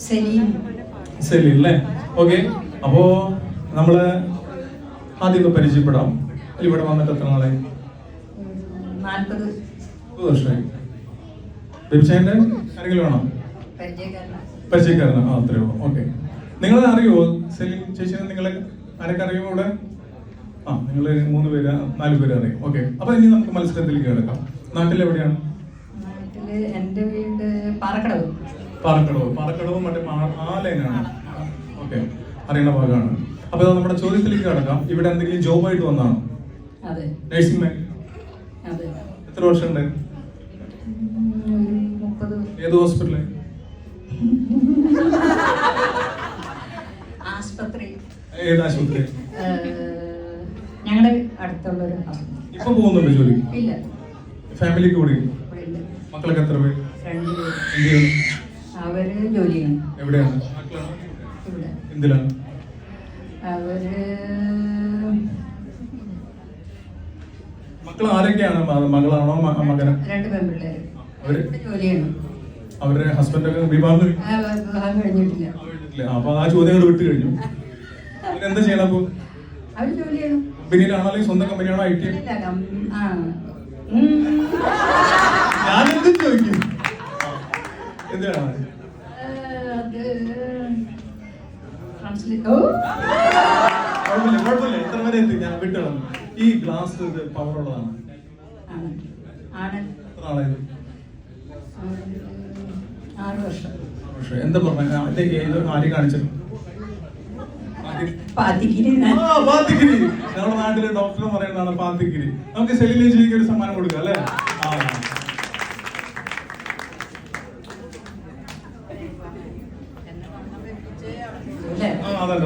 Selene അല്ലേ? Okay. അപ്പോ നമ്മള് ആദ്യം പരിചയപ്പെടാം. ഇവിടെ വന്നിട്ട് എത്ര നാളെ? 40 വർഷമായി. ബിബിചേട്ടന്റെ ആരെങ്കിലും ആണോ? പരിചയക്കാരനാ? അത്രേ ഉള്ളൂ. ഓക്കെ. നിങ്ങളെ അറിയുമോ സെലീൻ ചേച്ചിനെ? നിങ്ങളെ ആരൊക്കെ അറിയുമോ ഇവിടെ? നിങ്ങള് 3 പേര് 4 പേര് അറിയും. ഓക്കെ. അപ്പൊ ഇനി നമുക്ക് മത്സരത്തിലേക്ക് കിടക്കാം. നാട്ടിൽ എവിടെയാണ്? നാട്ടില് എന്റെ വീട് പാറക്കടവ്. പാറക്കടവ് മറ്റേ ആ ലൈനാണ്. ഓക്കെ, അറിയുന്ന ഭാഗമാണ്. അപ്പൊ നമ്മുടെ ചോദ്യത്തിലേക്ക് കിടക്കാം. ഇവിടെ എന്തെങ്കിലും ജോബായിട്ട് വന്നാണോ? അതെ. നഴ്സിംഗ് മാൻ? അതെ. എത്ര വർഷം ഉണ്ട്? 30. ഏത് ഹോസ്പിറ്റല്? ആശുപത്രി. ഏത് ആശുപത്രി? ഞങ്ങളുടെ അടുത്തുള്ളൊരു. ഇപ്പൊ പോകുന്നുണ്ട് ജോലി? ഇല്ല. ഫാമിലിക്ക് കൂടി? മക്കളൊക്കെ എത്ര പേര്? 2 പേര്. എന്ത് ചെയ്യണം? അവര് ജോലി ചെയ്യണം. എവിടെയാണ്? ഇവിടെ. എന്തിലാണ്? അവര് മക്കൾ ആരൊക്കെയാണ്? മകളാണോ മകനോ? 2 പെൺപിള്ളേര്. അവര് ജോലി ചെയ്യണം. അവരുടെ ഹസ്ബൻഡൊക്കെ വിവാഹം കഴിഞ്ഞിട്ടില്ല. അപ്പൊ ആ ചോദ്യങ്ങൾ വിട്ടു കഴിഞ്ഞു. എന്താ ചെയ്യണം അപ്പൊ? അവര് ജോലി ചെയ്യണം. കമ്പനിയിലാണോ അല്ലെങ്കിൽ സ്വന്തം കമ്പനിയാണോ? I T? ഞാനെന്തും ചോദിക്കും. എന്തിനാണ്? കുഴപ്പമില്ല, എത്ര വരെ എത്തി? ഞാൻ വിട്ടണം. ഈ ഗ്ലാസ് പവർ ഉള്ളതാണ്. എത്ര ആളായത്? 6 വർഷം. എന്താ പറഞ്ഞ ഏത് ആര് കാണിച്ചത്? പാത്തിക്കിരി. നമ്മുടെ നാട്ടിലെ ഡോക്ടർ പറയുന്നതാണ് പാത്തിക്കിരി. നമുക്ക് സെലീൻ ചേച്ചിക്ക് ഒരു സമ്മാനം കൊടുക്കാം അല്ലേ? അതല്ല